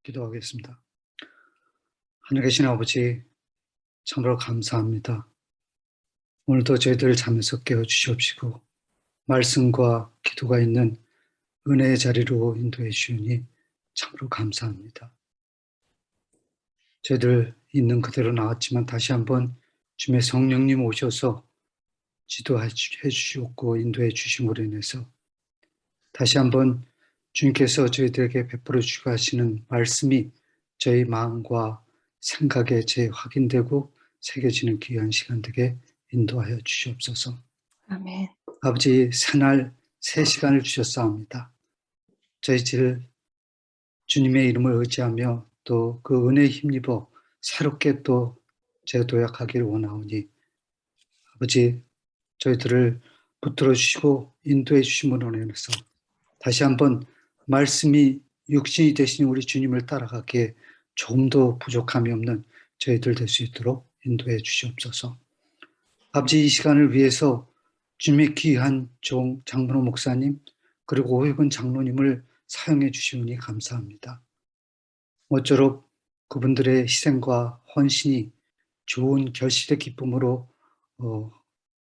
기도하겠습니다. 하늘 계신 아버지, 참으로 감사합니다. 오늘도 저희들을 잠에서 깨워주시옵시고 말씀과 기도가 있는 은혜의 자리로 인도해 주시니 참으로 감사합니다. 저희들 있는 그대로 나왔지만 다시 한번 주님의 성령님 오셔서 지도해 주시옵고 인도해 주심으로 인해서 다시 한번 주님께서 저희들에게 베풀어 주시고 하시는 말씀이 저희 마음과 생각에 재확인되고 새겨지는 귀한 시간 되게 인도하여 주시옵소서. 아멘. 아버지, 새날 새 시간을 주셨사옵니다. 저희들 주님의 이름을 의지하며 또 그 은혜에 힘입어 새롭게 또 재도약하기를 원하오니 아버지, 저희들을 붙들어 주시고 인도해 주심으로 인해서 다시 한번 말씀이 육신이 되신 우리 주님을 따라가기에 조금도 부족함이 없는 저희들 될 수 있도록 인도해 주시옵소서. 아버지, 이 시간을 위해서 주님의 귀한 종 장문호 목사님 그리고 오해근 장로님을 사용해 주시오니 감사합니다. 모쪼록 그분들의 희생과 헌신이 좋은 결실의 기쁨으로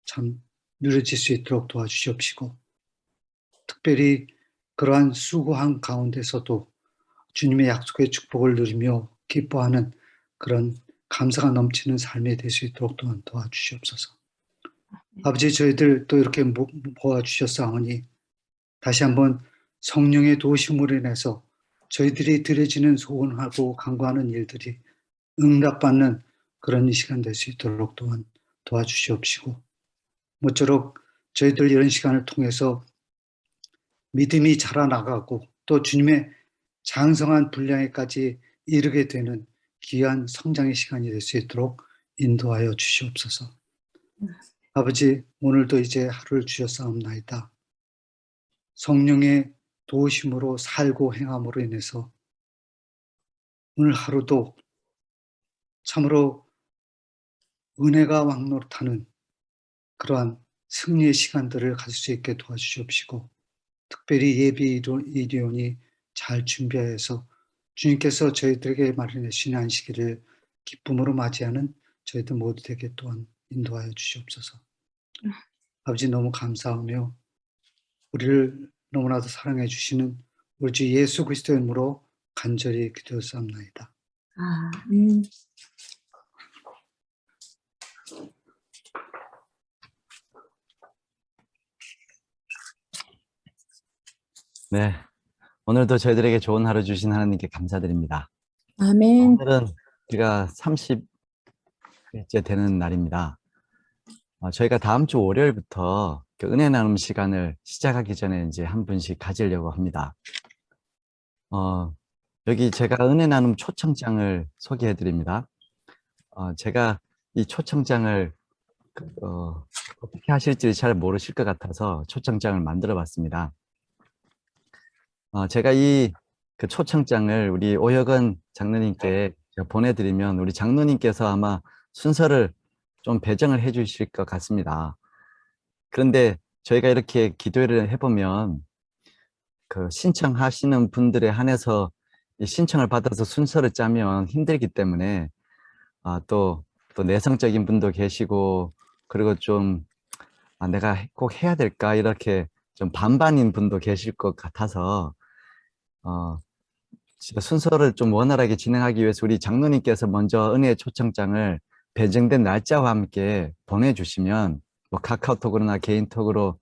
참 누려질 수 있도록 도와주시옵시고 특별히 그러한 수고한 가운데서도 주님의 약속의 축복을 누리며 기뻐하는 그런 감사가 넘치는 삶이 될 수 있도록 또한 도와주시옵소서. 아버지, 저희들 또 이렇게 모아주셨사오니 다시 한번 성령의 도우심으로 인해서 저희들이 드려지는 소원하고 간구하는 일들이 응답받는 그런 시간 될 수 있도록 또한 도와주시옵시고 모쪼록 저희들 이런 시간을 통해서 믿음이 자라나가고 또 주님의 장성한 분량에까지 이르게 되는 귀한 성장의 시간이 될 수 있도록 인도하여 주시옵소서. 아버지, 오늘도 이제 하루를 주셨사옵나이다. 성령의 도우심으로 살고 행함으로 인해서 오늘 하루도 참으로 은혜가 왕노릇하는 그러한 승리의 시간들을 가질 수 있게 도와주시옵시고 특별히 예비 일용이 잘 준비해서 주님께서 저희들에게 마련해 주신 안식일을 기쁨으로 맞이하는 저희들 모두 되게 또한 인도하여 주시옵소서. 아버지, 너무 감사하며 우리를 너무나도 사랑해 주시는 우리 주 예수 그리스도의 이름으로 간절히 기도하옵나이다. 아멘. 네, 오늘도 저희들에게 좋은 하루 주신 하나님께 감사드립니다. 아멘. 오늘은 우리가 30일째 되는 날입니다. 저희가 다음 주 월요일부터 은혜 나눔 시간을 시작하기 전에 이제 한 분씩 가지려고 합니다. 여기 제가 은혜 나눔 초청장을 소개해 드립니다. 제가 이 초청장을 어떻게 하실지 잘 모르실 것 같아서 초청장을 만들어 봤습니다. 제가 그 초청장을 우리 오혁은 장로님께 보내드리면 우리 장로님께서 아마 순서를 좀 배정을 해 주실 것 같습니다. 그런데 저희가 이렇게 기도를 해보면 그 신청하시는 분들에 한해서 이 신청을 받아서 순서를 짜면 힘들기 때문에 또 내성적인 분도 계시고 그리고 좀 내가 꼭 해야 될까 이렇게 좀 반반인 분도 계실 것 같아서 순서를 좀 원활하게 진행하기 위해서 우리 장로님께서 먼저 은혜의 초청장을 배정된 날짜와 함께 보내주시면 뭐 카카오톡으로나 개인톡으로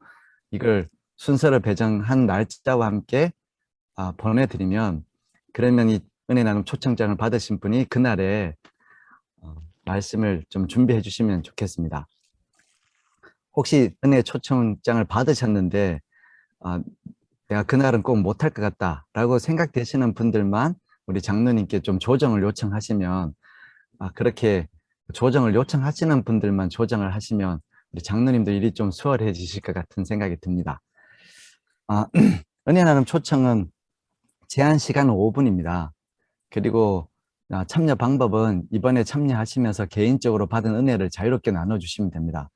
이걸 순서를 배정한 날짜와 함께 보내드리면 그러면 이 은혜 나눔 초청장을 받으신 분이 그날에 말씀을 좀 준비해 주시면 좋겠습니다. 혹시 은혜 초청장을 받으셨는데 내가 그날은 꼭 못할 것 같다라고 생각되시는 분들만 우리 장로님께 좀 조정을 요청하시면 그렇게 조정을 요청하시는 분들만 조정을 하시면 우리 장로님도 일이 좀 수월해지실 것 같은 생각이 듭니다. 은혜 나눔 초청은 제한 시간은 5분입니다. 그리고 참여 방법은 이번에 참여하시면서 개인적으로 받은 은혜를 자유롭게 나눠주시면 됩니다.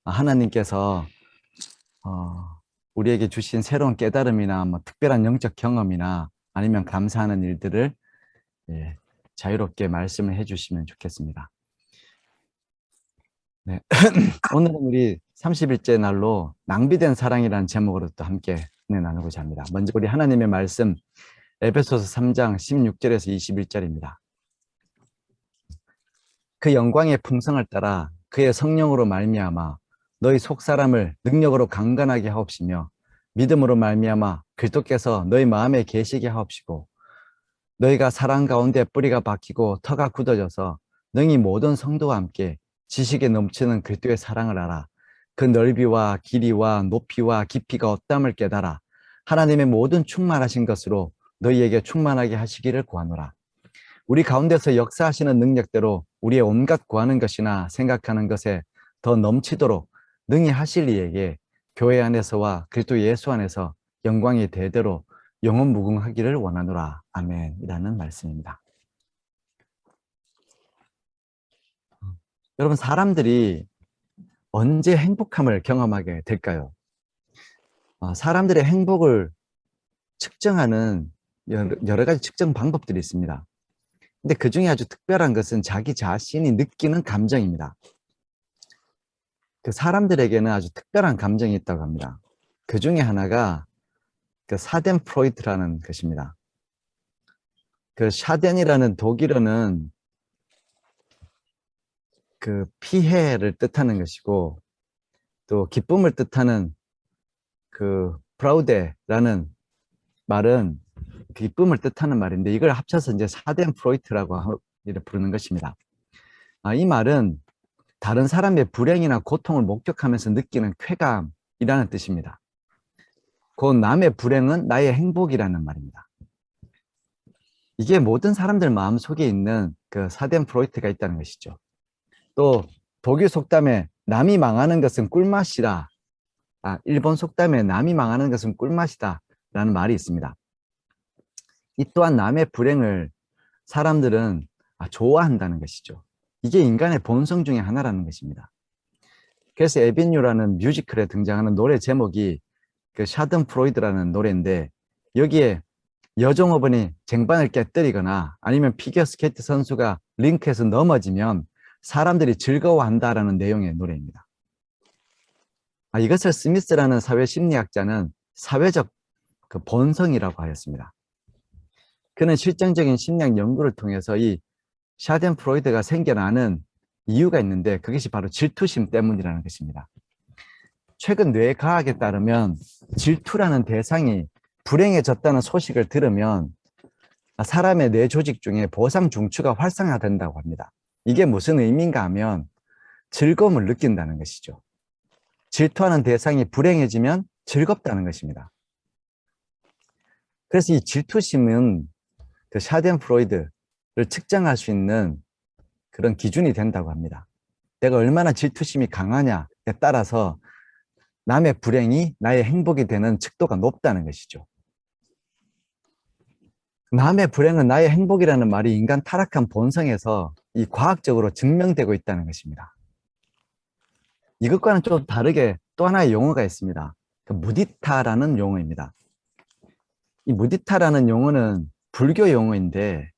하나님께서 우리에게 주신 새로운 깨달음이나 뭐 특별한 영적 경험이나 아니면 감사하는 일들을 예, 자유롭게 말씀을 해주시면 좋겠습니다. 네. 오늘은 우리 30일째 날로 낭비된 사랑이라는 제목으로 또 함께 나누고자 합니다. 먼저 우리 하나님의 말씀 에베소서 3장 16절에서 21절입니다. 그 영광의 풍성을 따라 그의 성령으로 말미암아 너희 속사람을 능력으로 강건하게 하옵시며 믿음으로 말미암아 그리스도께서 너희 마음에 계시게 하옵시고 너희가 사랑 가운데 뿌리가 박히고 터가 굳어져서 능히 모든 성도와 함께 지식에 넘치는 그리스도의 사랑을 알아 그 넓이와 길이와 높이와 깊이가 어떠함을 깨달아 하나님의 모든 충만하신 것으로 너희에게 충만하게 하시기를 구하노라. 우리 가운데서 역사하시는 능력대로 우리의 온갖 구하는 것이나 생각하는 것에 더 넘치도록 능히 하실 이에게 교회 안에서와 그리스도 예수 안에서 영광이 대대로 영원 무궁하기를 원하노라. 아멘. 이라는 말씀입니다. 여러분, 사람들이 언제 행복함을 경험하게 될까요? 사람들의 행복을 측정하는 여러 가지 측정 방법들이 있습니다. 근데 그 중에 아주 특별한 것은 자기 자신이 느끼는 감정입니다. 그 사람들에게는 아주 특별한 감정이 있다고 합니다. 그 중에 하나가 그 샤덴프로이트라는 것입니다. 그 샤덴이라는 독일어는 그 피해를 뜻하는 것이고 또 기쁨을 뜻하는 그 프라우데라는 말은 기쁨을 뜻하는 말인데 이걸 합쳐서 이제 샤덴프로이트라고 부르는 것입니다. 이 말은 다른 사람의 불행이나 고통을 목격하면서 느끼는 쾌감이라는 뜻입니다. 그 남의 불행은 나의 행복이라는 말입니다. 이게 모든 사람들 마음속에 있는 그 샤덴프로이트가 있다는 것이죠. 또 독일 속담에 남이 망하는 것은 꿀맛이다. 일본 속담에 남이 망하는 것은 꿀맛이다 라는 말이 있습니다. 이 또한 남의 불행을 사람들은 좋아한다는 것이죠. 이게 인간의 본성 중에 하나라는 것입니다. 그래서 에빈유라는 뮤지컬에 등장하는 노래 제목이 그 샤든프로이드라는 노래인데 여기에 여종업원이 쟁반을 깨뜨리거나 아니면 피겨스케이트 선수가 링크에서 넘어지면 사람들이 즐거워한다라는 내용의 노래입니다. 이것을 스미스라는 사회심리학자는 사회적 그 본성이라고 하였습니다. 그는 실증적인 심리학 연구를 통해서 이 샤덴프로이드가 생겨나는 이유가 있는데 그것이 바로 질투심 때문이라는 것입니다. 최근 뇌과학에 따르면 질투라는 대상이 불행해졌다는 소식을 들으면 사람의 뇌 조직 중에 보상 중추가 활성화된다고 합니다. 이게 무슨 의미인가 하면 즐거움을 느낀다는 것이죠. 질투하는 대상이 불행해지면 즐겁다는 것입니다. 그래서 이 질투심은 그 샤덴프로이드를 측정할 수 있는 그런 기준이 된다고 합니다. 내가 얼마나 질투심이 강하냐에 따라서 남의 불행이 나의 행복이 되는 척도가 높다는 것이죠. 남의 불행은 나의 행복이라는 말이 인간 타락한 본성에서 이 과학적으로 증명되고 있다는 것입니다. 이것과는 좀 다르게 또 하나의 용어가 있습니다. 그 무디타라는 용어입니다. 이 무디타라는 용어는 불교 용어인데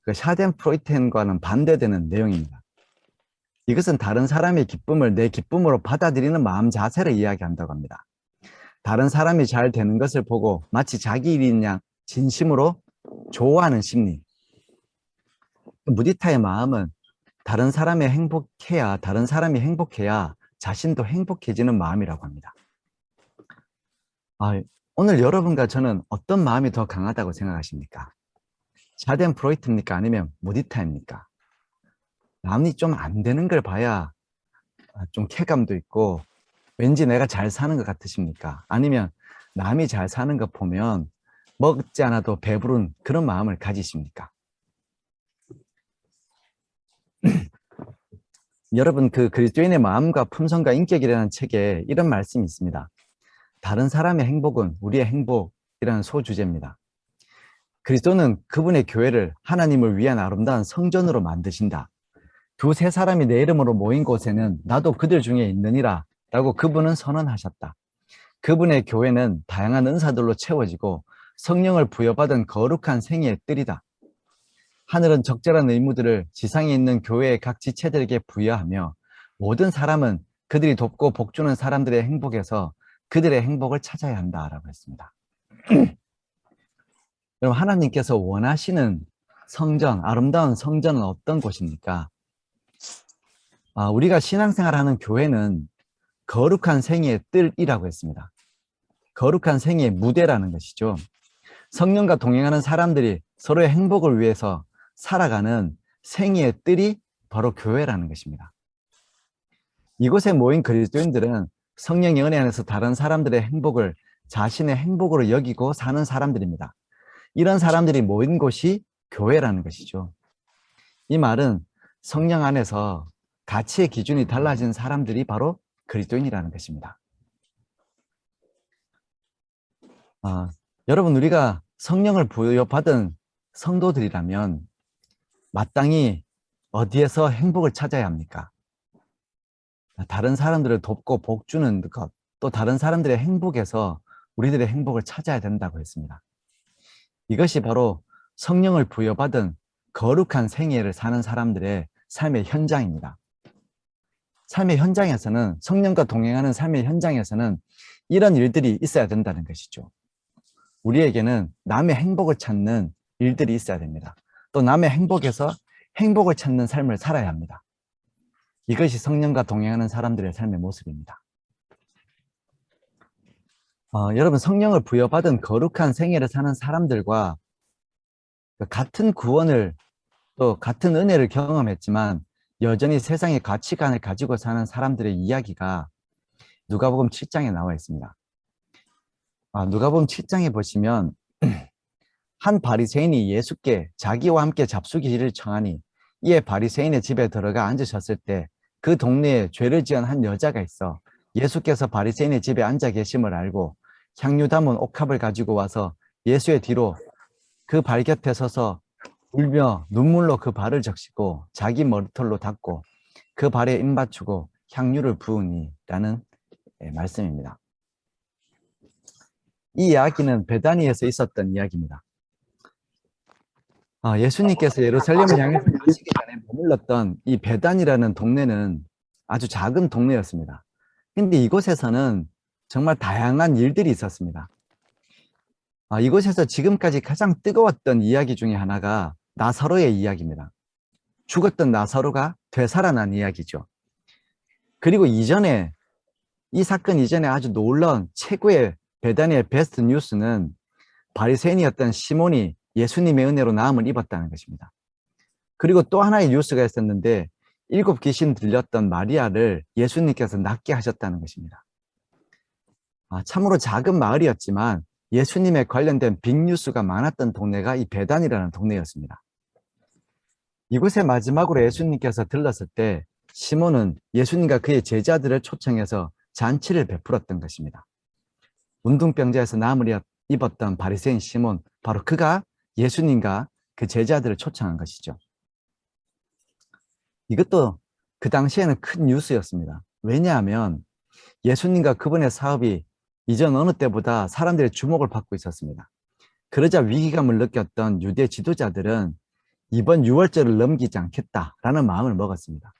그 샤덴프로이트과는 반대되는 내용입니다. 이것은 다른 사람의 기쁨을 내 기쁨으로 받아들이는 마음 자세를 이야기한다고 합니다. 다른 사람이 잘 되는 것을 보고 마치 자기 일인 양 진심으로 좋아하는 심리. 무디타의 마음은 다른 사람이 행복해야 자신도 행복해지는 마음이라고 합니다. 오늘 여러분과 저는 어떤 마음이 더 강하다고 생각하십니까? 샤덴프로이트입니까? 아니면 무디타입니까? 남이 좀 안 되는 걸 봐야 좀 쾌감도 있고 왠지 내가 잘 사는 것 같으십니까? 아니면 남이 잘 사는 거 보면 먹지 않아도 배부른 그런 마음을 가지십니까? 여러분, 그 그리스도인의 마음과 품성과 인격이라는 책에 이런 말씀이 있습니다. 다른 사람의 행복은 우리의 행복이라는 소주제입니다. 그리스도는 그분의 교회를 하나님을 위한 아름다운 성전으로 만드신다. 두세 사람이 내 이름으로 모인 곳에는 나도 그들 중에 있느니라 라고 그분은 선언하셨다. 그분의 교회는 다양한 은사들로 채워지고 성령을 부여받은 거룩한 생애의 뜰이다. 하늘은 적절한 의무들을 지상에 있는 교회의 각 지체들에게 부여하며 모든 사람은 그들이 돕고 복주는 사람들의 행복에서 그들의 행복을 찾아야 한다라고 했습니다. 여러분, 하나님께서 원하시는 성전, 아름다운 성전은 어떤 곳입니까? 우리가 신앙생활하는 교회는 거룩한 생애의 뜰이라고 했습니다. 거룩한 생애의 무대라는 것이죠. 성령과 동행하는 사람들이 서로의 행복을 위해서 살아가는 생애의 뜰이 바로 교회라는 것입니다. 이곳에 모인 그리스도인들은 성령의 은혜 안에서 다른 사람들의 행복을 자신의 행복으로 여기고 사는 사람들입니다. 이런 사람들이 모인 곳이 교회라는 것이죠. 이 말은 성령 안에서 가치의 기준이 달라진 사람들이 바로 그리스도인이라는 것입니다. 여러분, 우리가 성령을 부여받은 성도들이라면 마땅히 어디에서 행복을 찾아야 합니까? 다른 사람들을 돕고 복주는 것, 또 다른 사람들의 행복에서 우리들의 행복을 찾아야 된다고 했습니다. 이것이 바로 성령을 부여받은 거룩한 생애를 사는 사람들의 삶의 현장입니다. 삶의 현장에서는, 성령과 동행하는 삶의 현장에서는 이런 일들이 있어야 된다는 것이죠. 우리에게는 남의 행복을 찾는 일들이 있어야 됩니다. 또 남의 행복에서 행복을 찾는 삶을 살아야 합니다. 이것이 성령과 동행하는 사람들의 삶의 모습입니다. 여러분, 성령을 부여받은 거룩한 생애를 사는 사람들과 같은 구원을, 또 같은 은혜를 경험했지만 여전히 세상의 가치관을 가지고 사는 사람들의 이야기가 누가복음 7장에 나와 있습니다. 누가복음 7장에 보시면 한 바리새인이 예수께 자기와 함께 잡수기를 청하니 이에 바리새인의 집에 들어가 앉으셨을 때 그 동네에 죄를 지은 한 여자가 있어 예수께서 바리새인의 집에 앉아 계심을 알고 향유 담은 옥합을 가지고 와서 예수의 뒤로 그 발 곁에 서서 울며 눈물로 그 발을 적시고 자기 머리털로 닦고 그 발에 임 받추고 향유를 부으니 라는 말씀입니다. 이 이야기는 베다니에서 있었던 이야기입니다. 예수님께서 예루살렘을 향해서 가시기 전에 머물렀던 이 베단이라는 동네는 아주 작은 동네였습니다. 근데 이곳에서는 정말 다양한 일들이 있었습니다. 이곳에서 지금까지 가장 뜨거웠던 이야기 중에 하나가 나사로의 이야기입니다. 죽었던 나사로가 되살아난 이야기죠. 그리고 이전에, 이 사건 이전에 아주 놀라운 최고의 베다니의 베스트 뉴스는 바리새인이었던 시몬이 예수님의 은혜로 나음을 입었다는 것입니다. 그리고 또 하나의 뉴스가 있었는데 7 귀신 들렸던 마리아를 예수님께서 낫게 하셨다는 것입니다. 참으로 작은 마을이었지만 예수님에 관련된 빅뉴스가 많았던 동네가 이 베단이라는 동네였습니다. 이곳에 마지막으로 예수님께서 들렀을 때 시몬은 예수님과 그의 제자들을 초청해서 잔치를 베풀었던 것입니다. 운동병자에서 나음을 입었던 바리새인 시몬, 바로 그가 예수님과 그 제자들을 초청한 것이죠. 이것도 그 당시에는 큰 뉴스였습니다. 왜냐하면 예수님과 그분의 사업이 이전 어느 때보다 사람들의 주목을 받고 있었습니다. 그러자 위기감을 느꼈던 유대 지도자들은 이번 유월절을 넘기지 않겠다라는 마음을 먹었습니다.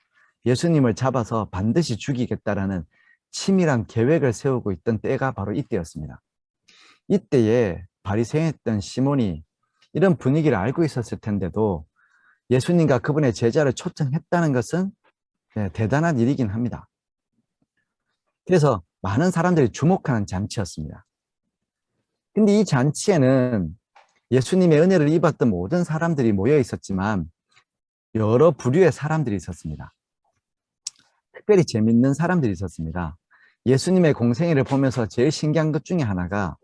예수님을 잡아서 반드시 죽이겠다라는 치밀한 계획을 세우고 있던 때가 바로 이때였습니다. 이때에 바리새인이었던 시몬이 이런 분위기를 알고 있었을 텐데도 예수님과 그분의 제자를 초청했다는 것은 대단한 일이긴 합니다. 그래서 많은 사람들이 주목하는 잔치였습니다. 근데 이 잔치에는 예수님의 은혜를 입었던 모든 사람들이 모여 있었지만 여러 부류의 사람들이 있었습니다. 특별히 재밌는 사람들이 있었습니다. 예수님의 공생애를 보면서 제일 신기한 것 중에 하나가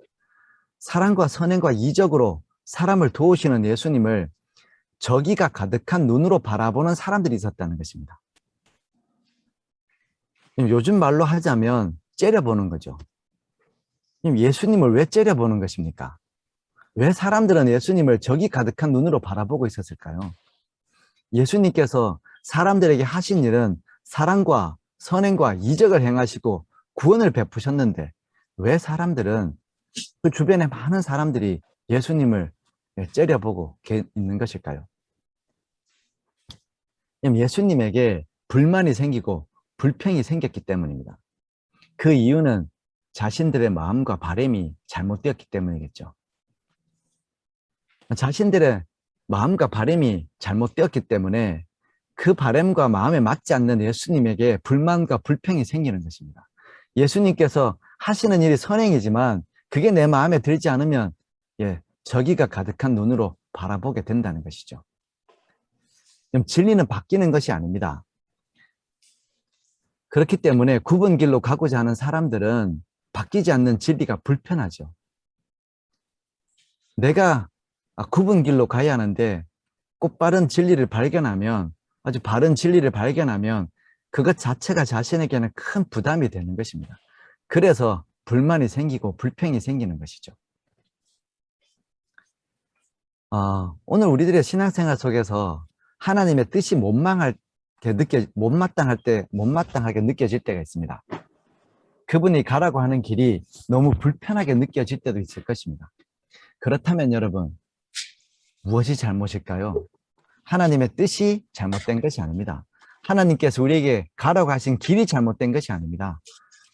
사랑과 선행과 이적으로 사람을 도우시는 예수님을 저기가 가득한 눈으로 바라보는 사람들이 있었다는 것입니다. 요즘 말로 하자면 째려보는 거죠. 예수님을 왜 째려보는 것입니까? 왜 사람들은 예수님을 저기 가득한 눈으로 바라보고 있었을까요? 예수님께서 사람들에게 하신 일은 사랑과 선행과 이적을 행하시고 구원을 베푸셨는데 왜 사람들은, 그 주변에 많은 사람들이 예수님을 째려보고 있는 것일까요? 예수님에게 불만이 생기고 불평이 생겼기 때문입니다. 그 이유는 자신들의 마음과 바람이 잘못되었기 때문이겠죠. 자신들의 마음과 바람이 잘못되었기 때문에 그 바람과 마음에 맞지 않는 예수님에게 불만과 불평이 생기는 것입니다. 예수님께서 하시는 일이 선행이지만 그게 내 마음에 들지 않으면 저기가 가득한 눈으로 바라보게 된다는 것이죠. 진리는 바뀌는 것이 아닙니다. 그렇기 때문에 굽은 길로 가고자 하는 사람들은 바뀌지 않는 진리가 불편하죠. 내가 굽은 길로 가야 하는데 곧바른 진리를 발견하면, 아주 바른 진리를 발견하면 그것 자체가 자신에게는 큰 부담이 되는 것입니다. 그래서 불만이 생기고 불평이 생기는 것이죠. 오늘 우리들의 신앙생활 속에서 하나님의 뜻이 못마땅하게 느껴질 때가 있습니다. 그분이 가라고 하는 길이 너무 불편하게 느껴질 때도 있을 것입니다. 그렇다면 여러분, 무엇이 잘못일까요? 하나님의 뜻이 잘못된 것이 아닙니다. 하나님께서 우리에게 가라고 하신 길이 잘못된 것이 아닙니다.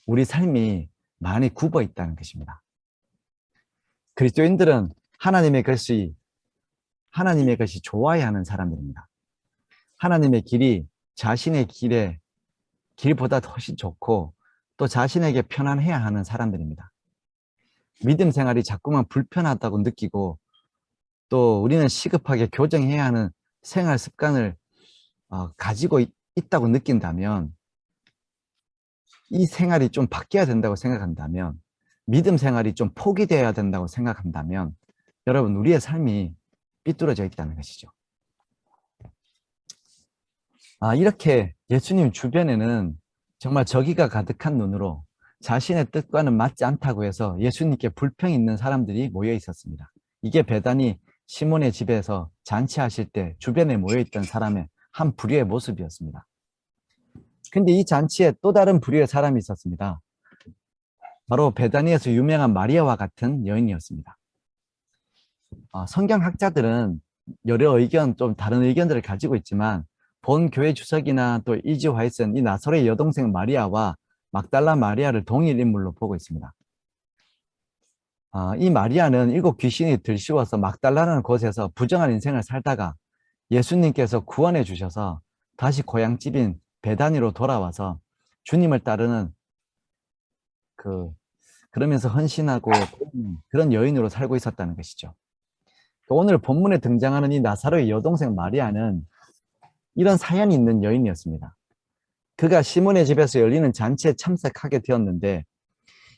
우리 삶이 많이 굽어 있다는 것입니다. 그리스도인들은 하나님의 것이 좋아야 하는 사람들입니다. 하나님의 길이 자신의 길보다 훨씬 좋고 또 자신에게 편안해야 하는 사람들입니다. 믿음 생활이 자꾸만 불편하다고 느끼고 또 우리는 시급하게 교정해야 하는 생활 습관을 가지고 있다고 느낀다면, 이 생활이 좀 바뀌어야 된다고 생각한다면, 믿음 생활이 좀 포기되어야 된다고 생각한다면 여러분, 우리의 삶이 삐뚤어져 있다는 것이죠. 이렇게 예수님 주변에는 정말 저기가 가득한 눈으로 자신의 뜻과는 맞지 않다고 해서 예수님께 불평이 있는 사람들이 모여 있었습니다. 이게 베다니 시몬의 집에서 잔치하실 때 주변에 모여있던 사람의 한 부류의 모습이었습니다. 근데 이 잔치에 또 다른 부류의 사람이 있었습니다. 바로 베다니에서 유명한 마리아와 같은 여인이었습니다. 성경학자들은 좀 다른 의견들을 가지고 있지만 본 교회 주석이나 또 이지 화이트는 이 나사로의 여동생 마리아와 막달라 마리아를 동일 인물로 보고 있습니다. 이 마리아는 7 귀신이 들씌워서 막달라라는 곳에서 부정한 인생을 살다가 예수님께서 구원해 주셔서 다시 고향집인 베다니로 돌아와서 주님을 따르는 그러면서 헌신하고 그런 여인으로 살고 있었다는 것이죠. 오늘 본문에 등장하는 이 나사로의 여동생 마리아는 이런 사연이 있는 여인이었습니다. 그가 시몬의 집에서 열리는 잔치에 참석하게 되었는데,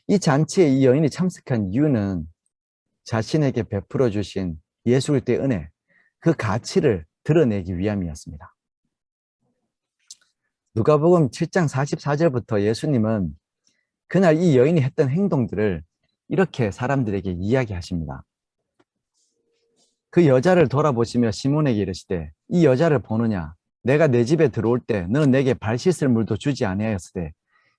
이 잔치에 이 여인이 참석한 이유는 자신에게 베풀어 주신 예수 그리스도의 은혜, 그 가치를 드러내기 위함이었습니다. 누가복음 7장 44절부터 예수님은 그날 이 여인이 했던 행동들을 이렇게 사람들에게 이야기하십니다. 그 여자를 돌아보시며 시몬에게 이르시되, 이 여자를 보느냐? 내가 내 집에 들어올 때 너는 내게 발 씻을 물도 주지 아니하였으되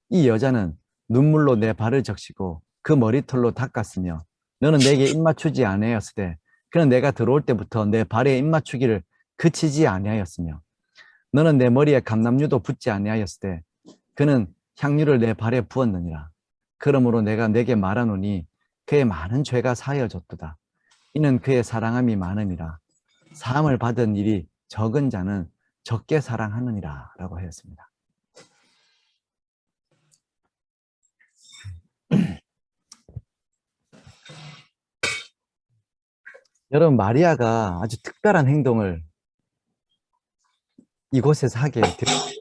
이 여자는 눈물로 내 발을 적시고 그 머리털로 닦았으며 너는 내게 입맞추지 아니하였으되 그는 내가 들어올 때부터 내 발에 입맞추기를 그치지 아니하였으며 너는 내 머리에 감람류도 붓지 아니하였으되 그는 향유를 내 발에 부었느니라. 그러므로 내가 내게 말하노니 그의 많은 죄가 사하여졌도다. 이는 그의 사랑함이 많음이라. 사함을 받은 일이 적은 자는 적게 사랑하느니라 라고 하였습니다. 여러분, 마리아가 아주 특별한 행동을 이곳에서 하게 되었습니다.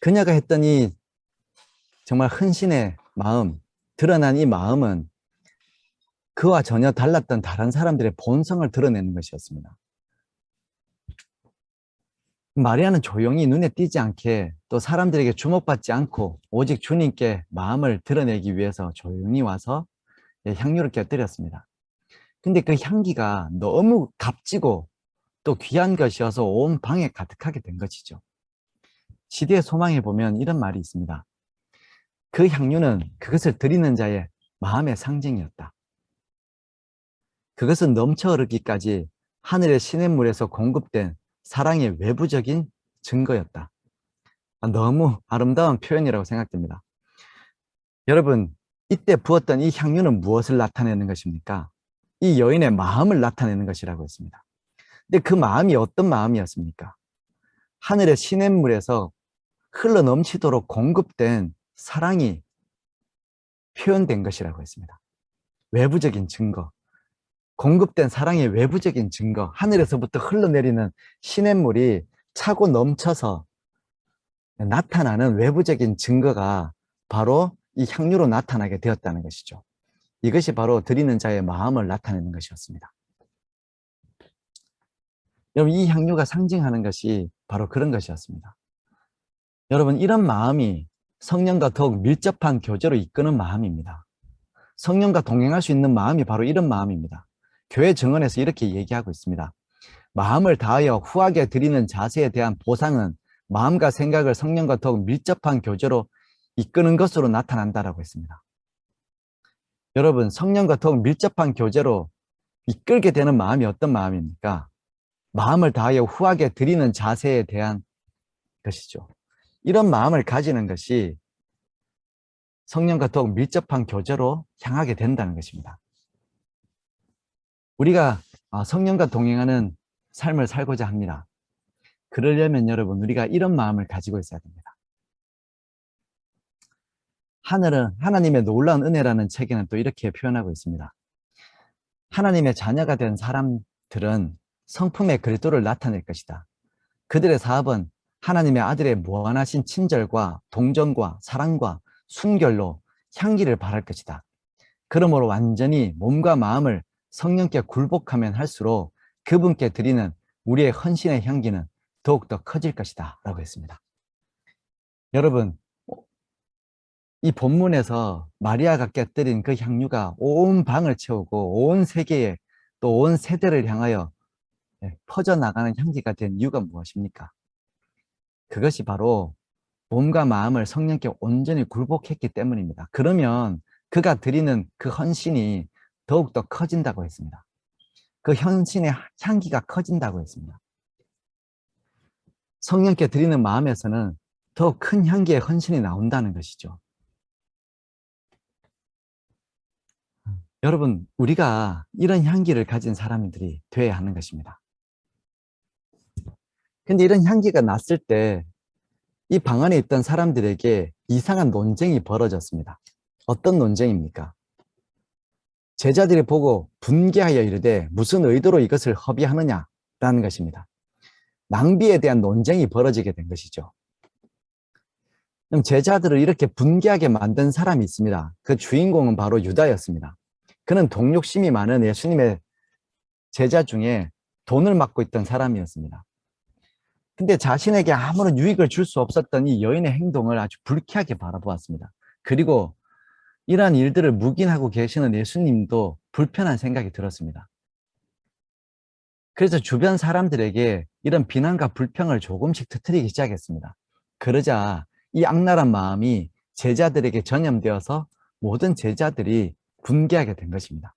그녀가 했던 이 정말 헌신의 마음, 드러난 이 마음은 그와 전혀 달랐던 다른 사람들의 본성을 드러내는 것이었습니다. 마리아는 조용히 눈에 띄지 않게 또 사람들에게 주목받지 않고 오직 주님께 마음을 드러내기 위해서 조용히 와서 향유를 곁들였습니다. 근데 그 향기가 너무 값지고 또 귀한 것이어서 온 방에 가득하게 된 것이죠. 시대의 소망에 보면 이런 말이 있습니다. 그 향유는 그것을 드리는 자의 마음의 상징이었다. 그것은 넘쳐 흐르기까지 하늘의 시냇물에서 공급된 사랑의 외부적인 증거였다. 너무 아름다운 표현이라고 생각됩니다. 여러분, 이때 부었던 이 향유는 무엇을 나타내는 것입니까? 이 여인의 마음을 나타내는 것이라고 했습니다. 근데 그 마음이 어떤 마음이었습니까? 하늘의 시냇물에서 흘러 넘치도록 공급된 사랑이 표현된 것이라고 했습니다. 외부적인 증거, 공급된 사랑의 외부적인 증거, 하늘에서부터 흘러내리는 시냇물이 차고 넘쳐서 나타나는 외부적인 증거가 바로 이 향유로 나타나게 되었다는 것이죠. 이것이 바로 드리는 자의 마음을 나타내는 것이었습니다. 여러분, 이 향유가 상징하는 것이 바로 그런 것이었습니다. 여러분, 이런 마음이 성령과 더욱 밀접한 교제로 이끄는 마음입니다. 성령과 동행할 수 있는 마음이 바로 이런 마음입니다. 교회 증언에서 이렇게 얘기하고 있습니다. 마음을 다하여 후하게 드리는 자세에 대한 보상은 마음과 생각을 성령과 더욱 밀접한 교제로 이끄는 것으로 나타난다라고 했습니다. 여러분, 성령과 더욱 밀접한 교제로 이끌게 되는 마음이 어떤 마음입니까? 마음을 다하여 후하게 드리는 자세에 대한 것이죠. 이런 마음을 가지는 것이 성령과 더욱 밀접한 교제로 향하게 된다는 것입니다. 우리가 성령과 동행하는 삶을 살고자 합니다. 그러려면 여러분, 우리가 이런 마음을 가지고 있어야 됩니다. 하늘은 하나님의 놀라운 은혜라는 책에는 또 이렇게 표현하고 있습니다. 하나님의 자녀가 된 사람들은 성품의 그리스도를 나타낼 것이다. 그들의 사업은 하나님의 아들의 무한하신 친절과 동정과 사랑과 순결로 향기를 발할 것이다. 그러므로 완전히 몸과 마음을 성령께 굴복하면 할수록 그분께 드리는 우리의 헌신의 향기는 더욱더 커질 것이다 라고 했습니다. 여러분, 이 본문에서 마리아가 깨뜨린 그 향유가 온 방을 채우고 온 세계에 또 온 세대를 향하여 퍼져나가는 향기가 된 이유가 무엇입니까? 그것이 바로 몸과 마음을 성령께 온전히 굴복했기 때문입니다. 그러면 그가 드리는 그 헌신이 더욱더 커진다고 했습니다. 그 헌신의 향기가 커진다고 했습니다. 성령께 드리는 마음에서는 더 큰 향기의 헌신이 나온다는 것이죠. 여러분, 우리가 이런 향기를 가진 사람들이 되어야 하는 것입니다. 근데 이런 향기가 났을 때 이 방 안에 있던 사람들에게 이상한 논쟁이 벌어졌습니다. 어떤 논쟁입니까? 제자들이 보고 분개하여 이르되 무슨 의도로 이것을 허비하느냐라는 것입니다. 낭비에 대한 논쟁이 벌어지게 된 것이죠. 그럼 제자들을 이렇게 분개하게 만든 사람이 있습니다. 그 주인공은 바로 유다였습니다. 그는 동욕심이 많은 예수님의 제자 중에 돈을 맡고 있던 사람이었습니다. 근데 자신에게 아무런 유익을 줄 수 없었던 이 여인의 행동을 아주 불쾌하게 바라보았습니다. 그리고 이러한 일들을 묵인하고 계시는 예수님도 불편한 생각이 들었습니다. 그래서 주변 사람들에게 이런 비난과 불평을 조금씩 터뜨리기 시작했습니다. 그러자 이 악랄한 마음이 제자들에게 전염되어서 모든 제자들이 분개하게 된 것입니다.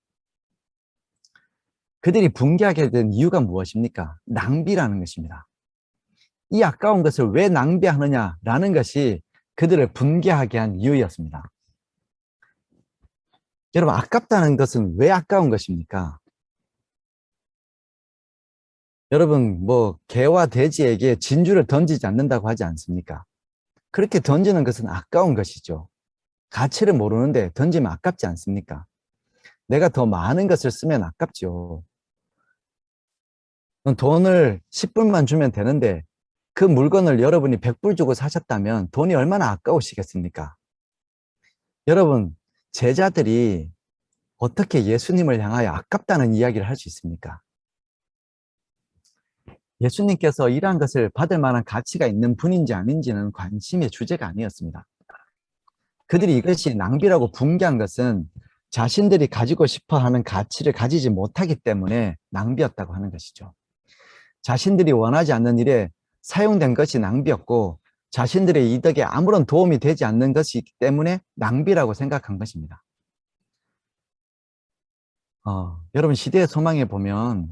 그들이 분개하게 된 이유가 무엇입니까? 낭비라는 것입니다. 이 아까운 것을 왜 낭비하느냐라는 것이 그들을 분개하게 한 이유였습니다. 여러분, 아깝다는 것은 왜 아까운 것입니까? 여러분, 개와 돼지에게 진주를 던지지 않는다고 하지 않습니까? 그렇게 던지는 것은 아까운 것이죠. 가치를 모르는데 던지면 아깝지 않습니까? 내가 더 많은 것을 쓰면 아깝죠. 돈을 10불만 주면 되는데 그 물건을 여러분이 100불 주고 사셨다면 돈이 얼마나 아까우시겠습니까? 여러분, 제자들이 어떻게 예수님을 향하여 아깝다는 이야기를 할 수 있습니까? 예수님께서 이러한 것을 받을 만한 가치가 있는 분인지 아닌지는 관심의 주제가 아니었습니다. 그들이 이것이 낭비라고 분개한 것은 자신들이 가지고 싶어 하는 가치를 가지지 못하기 때문에 낭비였다고 하는 것이죠. 자신들이 원하지 않는 일에 사용된 것이 낭비였고 자신들의 이득에 아무런 도움이 되지 않는 것이기 때문에 낭비라고 생각한 것입니다. 여러분, 시대의 소망에 보면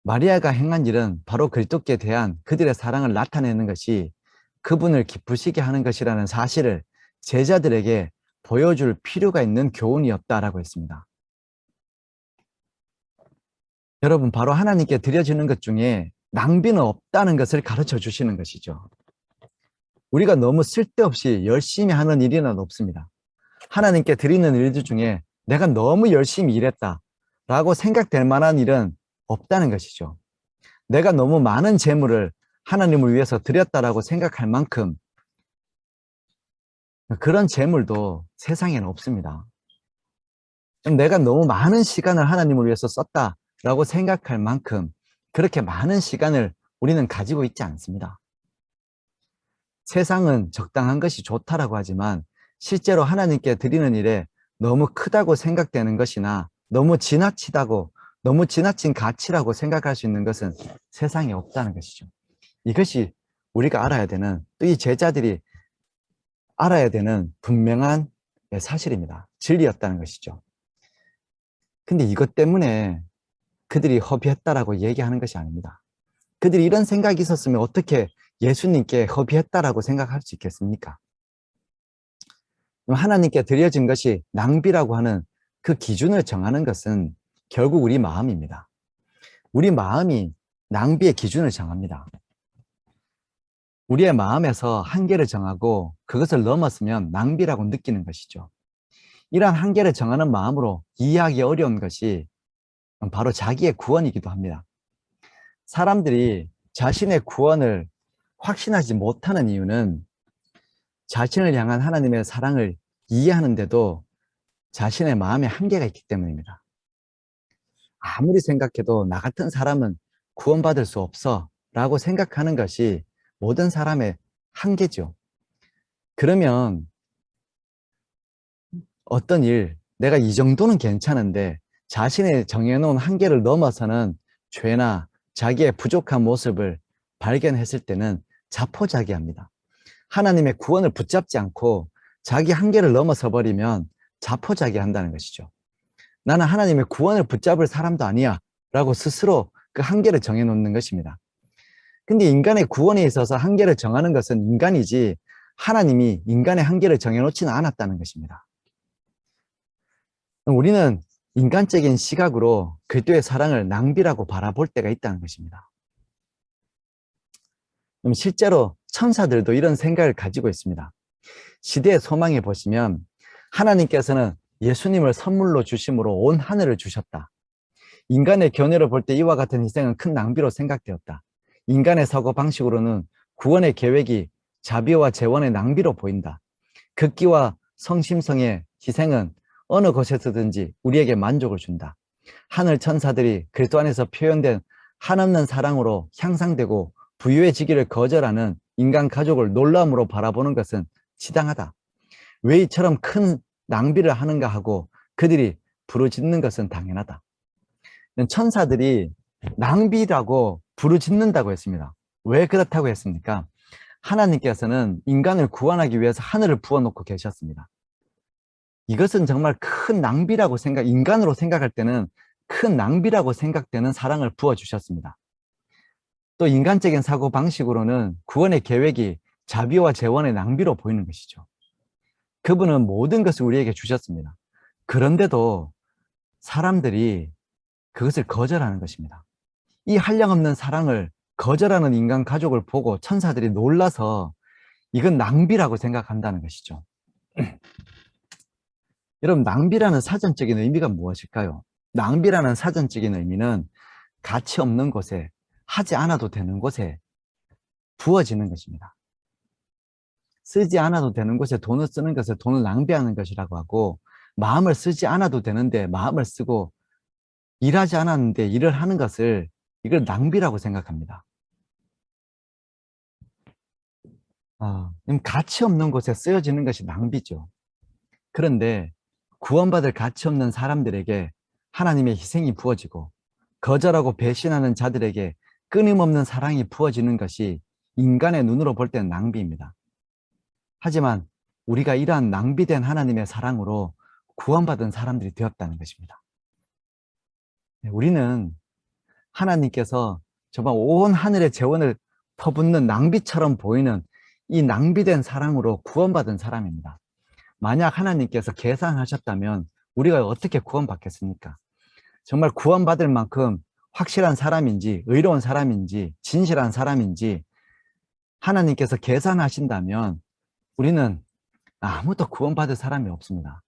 마리아가 행한 일은 바로 그리스도께 대한 그들의 사랑을 나타내는 것이 그분을 기쁘시게 하는 것이라는 사실을 제자들에게 보여줄 필요가 있는 교훈이었다라고 했습니다. 여러분, 바로 하나님께 드려지는 것 중에 낭비는 없다는 것을 가르쳐 주시는 것이죠. 우리가 너무 쓸데없이 열심히 하는 일이는 없습니다. 하나님께 드리는 일들 중에 내가 너무 열심히 일했다라고 생각될 만한 일은 없다는 것이죠. 내가 너무 많은 재물을 하나님을 위해서 드렸다라고 생각할 만큼 그런 재물도 세상에는 없습니다. 내가 너무 많은 시간을 하나님을 위해서 썼다라고 생각할 만큼 그렇게 많은 시간을 우리는 가지고 있지 않습니다. 세상은 적당한 것이 좋다라고 하지만 실제로 하나님께 드리는 일에 너무 크다고 생각되는 것이나 너무 지나치다고, 너무 지나친 가치라고 생각할 수 있는 것은 세상에 없다는 것이죠. 이것이 우리가 알아야 되는, 또 이 제자들이 알아야 되는 분명한 사실입니다. 진리였다는 것이죠. 근데 이것 때문에 그들이 허비했다라고 얘기하는 것이 아닙니다. 그들이 이런 생각이 있었으면 어떻게 예수님께 허비했다라고 생각할 수 있겠습니까? 하나님께 드려진 것이 낭비라고 하는 그 기준을 정하는 것은 결국 우리 마음입니다. 우리 마음이 낭비의 기준을 정합니다. 우리의 마음에서 한계를 정하고 그것을 넘었으면 낭비라고 느끼는 것이죠. 이러한 한계를 정하는 마음으로 이해하기 어려운 것이 바로 자기의 구원이기도 합니다. 사람들이 자신의 구원을 확신하지 못하는 이유는 자신을 향한 하나님의 사랑을 이해하는데도 자신의 마음에 한계가 있기 때문입니다. 아무리 생각해도 나 같은 사람은 구원받을 수 없어 라고 생각하는 것이 모든 사람의 한계죠. 그러면 어떤 일, 내가 이 정도는 괜찮은데 자신의 정해놓은 한계를 넘어서는 죄나 자기의 부족한 모습을 발견했을 때는 자포자기합니다. 하나님의 구원을 붙잡지 않고 자기 한계를 넘어서 버리면 자포자기한다는 것이죠. 나는 하나님의 구원을 붙잡을 사람도 아니야 라고 스스로 그 한계를 정해놓는 것입니다. 근데 인간의 구원에 있어서 한계를 정하는 것은 인간이지 하나님이 인간의 한계를 정해놓지는 않았다는 것입니다. 우리는 인간적인 시각으로 그리스도의 사랑을 낭비라고 바라볼 때가 있다는 것입니다. 실제로 천사들도 이런 생각을 가지고 있습니다. 시대의 소망에 보시면 하나님께서는 예수님을 선물로 주심으로 온 하늘을 주셨다. 인간의 견해로 볼 때 이와 같은 희생은 큰 낭비로 생각되었다. 인간의 사고방식으로는 구원의 계획이 자비와 재원의 낭비로 보인다. 극기와 성심성의 희생은 어느 곳에서든지 우리에게 만족을 준다. 하늘 천사들이 그리스도 안에서 표현된 한없는 사랑으로 향상되고 부유해지기를 거절하는 인간 가족을 놀라움으로 바라보는 것은 지당하다. 왜 이처럼 큰 낭비를 하는가 하고 그들이 부르짖는 것은 당연하다. 천사들이 낭비라고 부르짖는다고 했습니다. 왜 그렇다고 했습니까? 하나님께서는 인간을 구원하기 위해서 하늘을 부어놓고 계셨습니다. 이것은 정말 큰 낭비라고 인간으로 생각할 때는 큰 낭비라고 생각되는 사랑을 부어주셨습니다. 또 인간적인 사고 방식으로는 구원의 계획이 자비와 재원의 낭비로 보이는 것이죠. 그분은 모든 것을 우리에게 주셨습니다. 그런데도 사람들이 그것을 거절하는 것입니다. 이 한량없는 사랑을 거절하는 인간 가족을 보고 천사들이 놀라서 이건 낭비라고 생각한다는 것이죠. 여러분, 낭비라는 사전적인 의미가 무엇일까요? 낭비라는 사전적인 의미는 가치 없는 곳에, 하지 않아도 되는 곳에 부어지는 것입니다. 쓰지 않아도 되는 곳에 돈을 쓰는 것을 돈을 낭비하는 것이라고 하고, 마음을 쓰지 않아도 되는데 마음을 쓰고 일하지 않았는데 일을 하는 것을 이걸 낭비라고 생각합니다. 가치 없는 곳에 쓰여지는 것이 낭비죠. 그런데 구원받을 가치 없는 사람들에게 하나님의 희생이 부어지고 거절하고 배신하는 자들에게 끊임없는 사랑이 부어지는 것이 인간의 눈으로 볼 때는 낭비입니다. 하지만 우리가 이러한 낭비된 하나님의 사랑으로 구원받은 사람들이 되었다는 것입니다. 우리는 하나님께서 정말 온 하늘의 재원을 퍼붓는 낭비처럼 보이는 이 낭비된 사랑으로 구원받은 사람입니다. 만약 하나님께서 계산하셨다면 우리가 어떻게 구원받겠습니까? 정말 구원받을 만큼 확실한 사람인지, 의로운 사람인지, 진실한 사람인지 하나님께서 계산하신다면 우리는 아무도 구원받을 사람이 없습니다.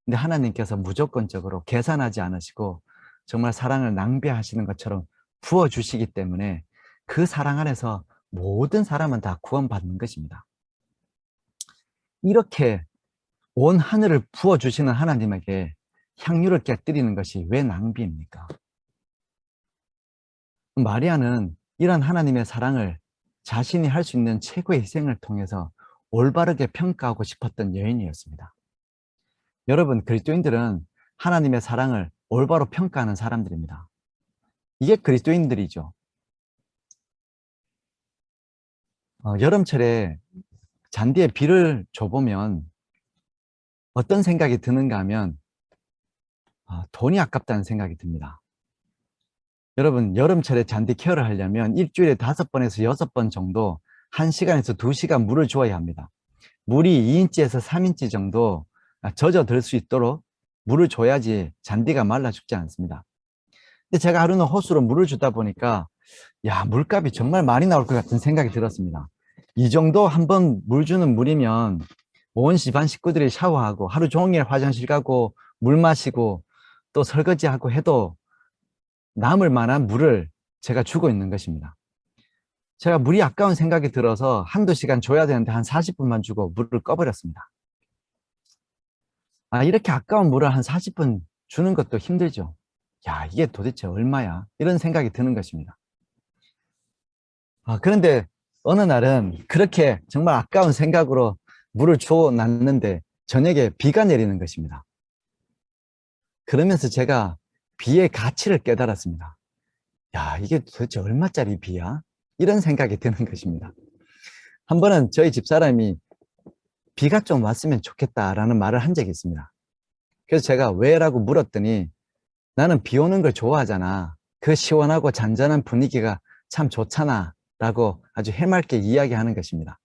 근데 하나님께서 무조건적으로 계산하지 않으시고 정말 사랑을 낭비하시는 것처럼 부어주시기 때문에 그 사랑 안에서 모든 사람은 다 구원받는 것입니다. 이렇게 온 하늘을 부어주시는 하나님에게 향유를 깨뜨리는 것이 왜 낭비입니까? 마리아는 이런 하나님의 사랑을 자신이 할 수 있는 최고의 희생을 통해서 올바르게 평가하고 싶었던 여인이었습니다. 여러분, 그리스도인들은 하나님의 사랑을 올바로 평가하는 사람들입니다. 이게 그리스도인들이죠. 여름철에 잔디에 비를 줘보면 어떤 생각이 드는가 하면 돈이 아깝다는 생각이 듭니다. 여러분, 여름철에 잔디 케어를 하려면 일주일에 5번에서 6번 정도 1시간에서 2시간 물을 주어야 합니다. 물이 2인치에서 3인치 정도 젖어들 수 있도록 물을 줘야지 잔디가 말라 죽지 않습니다. 근데 제가 하루는 호수로 물을 주다 보니까 물값이 정말 많이 나올 것 같은 생각이 들었습니다. 이 정도 한번 물 주는 물이면 온 집안 식구들이 샤워하고 하루 종일 화장실 가고 물 마시고 또 설거지하고 해도 남을 만한 물을 제가 주고 있는 것입니다. 제가 물이 아까운 생각이 들어서 한두 시간 줘야 되는데 한 40분만 주고 물을 꺼버렸습니다. 이렇게 아까운 물을 한 40분 주는 것도 힘들죠. 이게 도대체 얼마야? 이런 생각이 드는 것입니다. 그런데 어느 날은 그렇게 정말 아까운 생각으로 물을 주어놨는데 저녁에 비가 내리는 것입니다. 그러면서 제가 비의 가치를 깨달았습니다. 이게 도대체 얼마짜리 비야? 이런 생각이 드는 것입니다. 한 번은 저희 집사람이 비가 좀 왔으면 좋겠다라는 말을 한 적이 있습니다. 그래서 제가 왜라고 물었더니 나는 비 오는 걸 좋아하잖아. 그 시원하고 잔잔한 분위기가 참 좋잖아 라고 아주 해맑게 이야기하는 것입니다.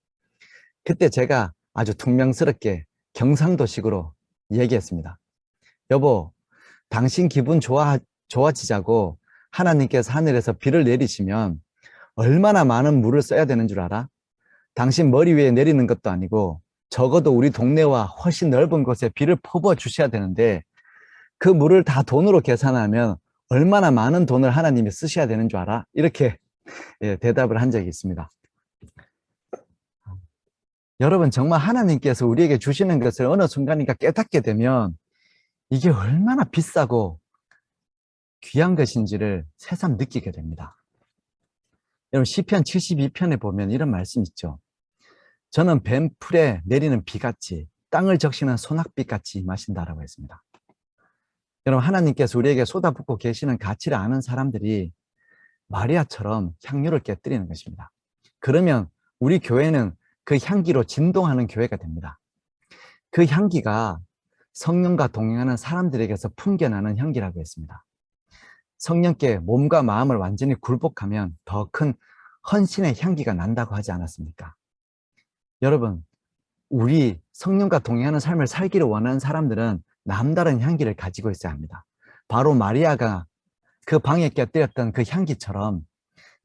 그때 제가 아주 퉁명스럽게 경상도식으로 얘기했습니다. 여보, 당신 기분 좋아지자고 하나님께서 하늘에서 비를 내리시면 얼마나 많은 물을 써야 되는 줄 알아? 당신 머리 위에 내리는 것도 아니고 적어도 우리 동네와 훨씬 넓은 곳에 비를 퍼부어 주셔야 되는데 그 물을 다 돈으로 계산하면 얼마나 많은 돈을 하나님이 쓰셔야 되는 줄 알아? 이렇게 대답을 한 적이 있습니다. 여러분, 정말 하나님께서 우리에게 주시는 것을 어느 순간인가 깨닫게 되면 이게 얼마나 비싸고 귀한 것인지를 새삼 느끼게 됩니다. 여러분, 시편 72편에 보면 이런 말씀 있죠. 저는 뱀풀에 내리는 비같이 땅을 적시는 소낙비같이 마신다라고 했습니다. 여러분, 하나님께서 우리에게 쏟아붓고 계시는 가치를 아는 사람들이 마리아처럼 향유를 깨뜨리는 것입니다. 그러면 우리 교회는 그 향기로 진동하는 교회가 됩니다. 그 향기가 성령과 동행하는 사람들에게서 풍겨나는 향기라고 했습니다. 성령께 몸과 마음을 완전히 굴복하면 더 큰 헌신의 향기가 난다고 하지 않았습니까? 여러분, 우리 성령과 동행하는 삶을 살기를 원하는 사람들은 남다른 향기를 가지고 있어야 합니다. 바로 마리아가 그 방에 곁들였던 그 향기처럼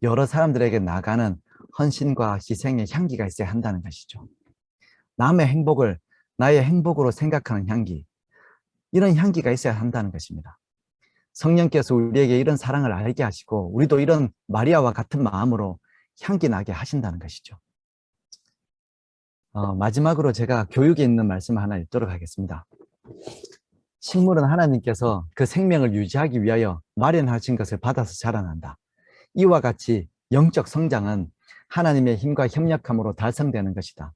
여러 사람들에게 나가는 헌신과 희생의 향기가 있어야 한다는 것이죠. 남의 행복을 나의 행복으로 생각하는 향기, 이런 향기가 있어야 한다는 것입니다. 성령께서 우리에게 이런 사랑을 알게 하시고 우리도 이런 마리아와 같은 마음으로 향기 나게 하신다는 것이죠. 마지막으로 제가 교육에 있는 말씀 하나 읽도록 하겠습니다. 식물은 하나님께서 그 생명을 유지하기 위하여 마련하신 것을 받아서 자라난다. 이와 같이 영적 성장은 하나님의 힘과 협력함으로 달성되는 것이다.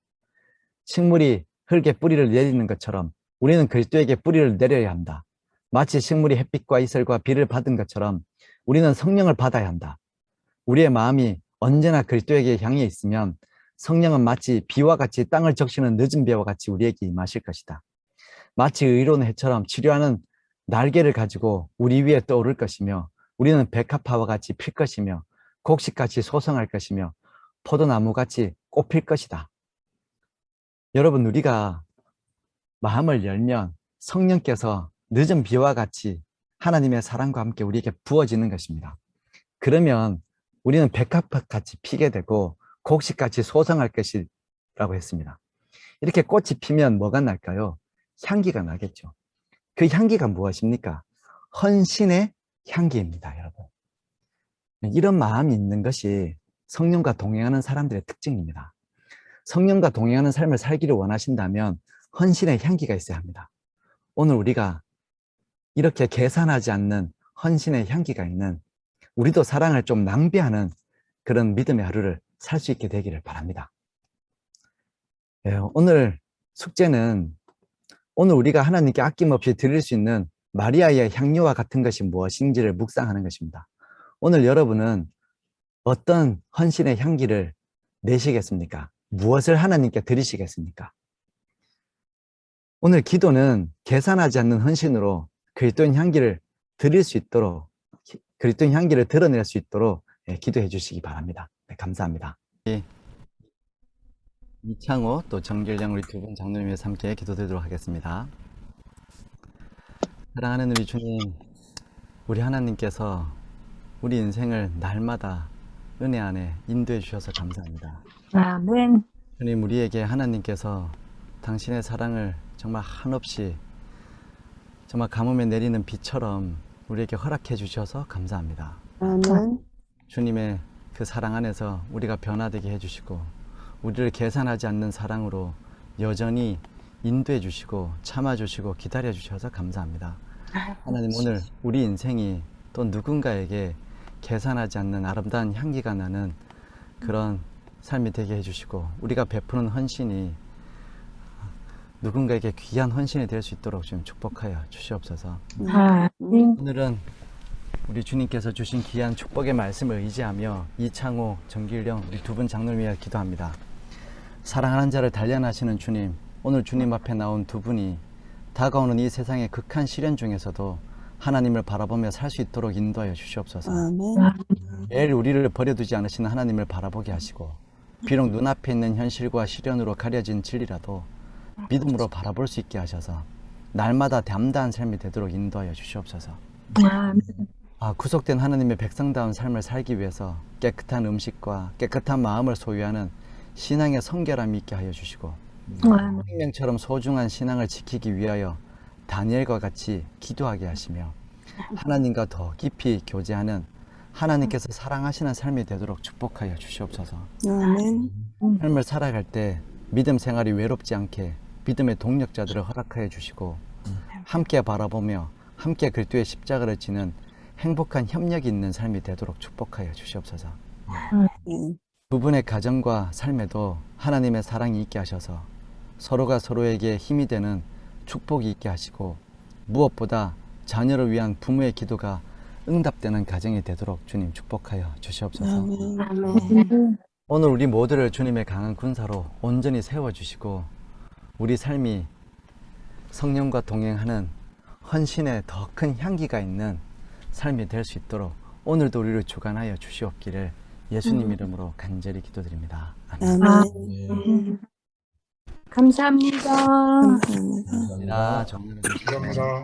식물이 흙에 뿌리를 내리는 것처럼 우리는 그리스도에게 뿌리를 내려야 한다. 마치 식물이 햇빛과 이슬과 비를 받은 것처럼 우리는 성령을 받아야 한다. 우리의 마음이 언제나 그리스도에게 향해 있으면 성령은 마치 비와 같이 땅을 적시는 늦은 비와 같이 우리에게 임하실 것이다. 마치 의로운 해처럼 치료하는 날개를 가지고 우리 위에 떠오를 것이며 우리는 백합화와 같이 필 것이며 곡식같이 소성할 것이며 포도나무같이 꽃필 것이다. 여러분, 우리가 마음을 열면 성령께서 늦은 비와 같이 하나님의 사랑과 함께 우리에게 부어지는 것입니다. 그러면 우리는 백합화같이 피게 되고 곡식같이 소성할 것이라고 했습니다. 이렇게 꽃이 피면 뭐가 날까요? 향기가 나겠죠. 그 향기가 무엇입니까? 헌신의 향기입니다, 여러분. 이런 마음이 있는 것이 성령과 동행하는 사람들의 특징입니다. 성령과 동행하는 삶을 살기를 원하신다면 헌신의 향기가 있어야 합니다. 오늘 우리가 이렇게 계산하지 않는 헌신의 향기가 있는, 우리도 사랑을 좀 낭비하는 그런 믿음의 하루를 살 수 있게 되기를 바랍니다. 오늘 숙제는 오늘 우리가 하나님께 아낌없이 드릴 수 있는 마리아의 향유와 같은 것이 무엇인지를 묵상하는 것입니다. 오늘 여러분은 어떤 헌신의 향기를 내시겠습니까? 무엇을 하나님께 드리시겠습니까? 오늘 기도는 계산하지 않는 헌신으로 그리스도인 향기를 드릴 수 있도록, 그리스도인 향기를 드러낼 수 있도록 기도해 주시기 바랍니다. 네, 감사합니다. 이창호 또 정길영 우리 두 분 장로님에서 함께 기도드리도록 하겠습니다. 사랑하는 우리 주님, 우리 하나님께서 우리 인생을 날마다 은혜 안에 인도해 주셔서 감사합니다. 아멘. 주님, 우리에게 하나님께서 당신의 사랑을 정말 한없이 정말 가뭄에 내리는 비처럼 우리에게 허락해 주셔서 감사합니다. 아멘. 주님의 그 사랑 안에서 우리가 변화되게 해주시고 우리를 계산하지 않는 사랑으로 여전히 인도해 주시고 참아주시고 기다려 주셔서 감사합니다. 하나님, 오늘 우리 인생이 또 누군가에게 계산하지 않는 아름다운 향기가 나는 그런 삶이 되게 해주시고 우리가 베푸는 헌신이 누군가에게 귀한 헌신이 될 수 있도록 좀 축복하여 주시옵소서. 아멘. 오늘은 우리 주님께서 주신 귀한 축복의 말씀을 의지하며 이창호, 정길영 우리 두 분 장로를 위해 기도합니다. 사랑하는 자를 단련하시는 주님, 오늘 주님 앞에 나온 두 분이 다가오는 이 세상의 극한 시련 중에서도 하나님을 바라보며 살 수 있도록 인도하여 주시옵소서. 매일 우리를 버려두지 않으시는 하나님을 바라보게 하시고 비록 눈앞에 있는 현실과 시련으로 가려진 진리라도 믿음으로 바라볼 수 있게 하셔서 날마다 담대한 삶이 되도록 인도하여 주시옵소서. 구속된 하나님의 백성다운 삶을 살기 위해서 깨끗한 음식과 깨끗한 마음을 소유하는 신앙의 성결함이 있게 하여 주시고 생명처럼 소중한 신앙을 지키기 위하여 다니엘과 같이 기도하게 하시며 하나님과 더 깊이 교제하는 하나님께서 사랑하시는 삶이 되도록 축복하여 주시옵소서. 아멘. 삶을 살아갈 때 믿음 생활이 외롭지 않게 믿음의 동력자들을 허락하여 주시고 함께 바라보며 함께 그리스도의 십자가를 지는 행복한 협력이 있는 삶이 되도록 축복하여 주시옵소서. 두 분의 가정과 삶에도 하나님의 사랑이 있게 하셔서 서로가 서로에게 힘이 되는 축복이 있게 하시고 무엇보다 자녀를 위한 부모의 기도가 응답되는 가정이 되도록 주님 축복하여 주시옵소서. 오늘 우리 모두를 주님의 강한 군사로 온전히 세워주시고 우리 삶이 성령과 동행하는 헌신의 더 큰 향기가 있는 삶이 될 수 있도록 오늘도 우리를 주관하여 주시옵기를 예수님 이름으로 간절히 기도드립니다. 아멘. 감사합니다. 감사합니다. 정말 감사합니다.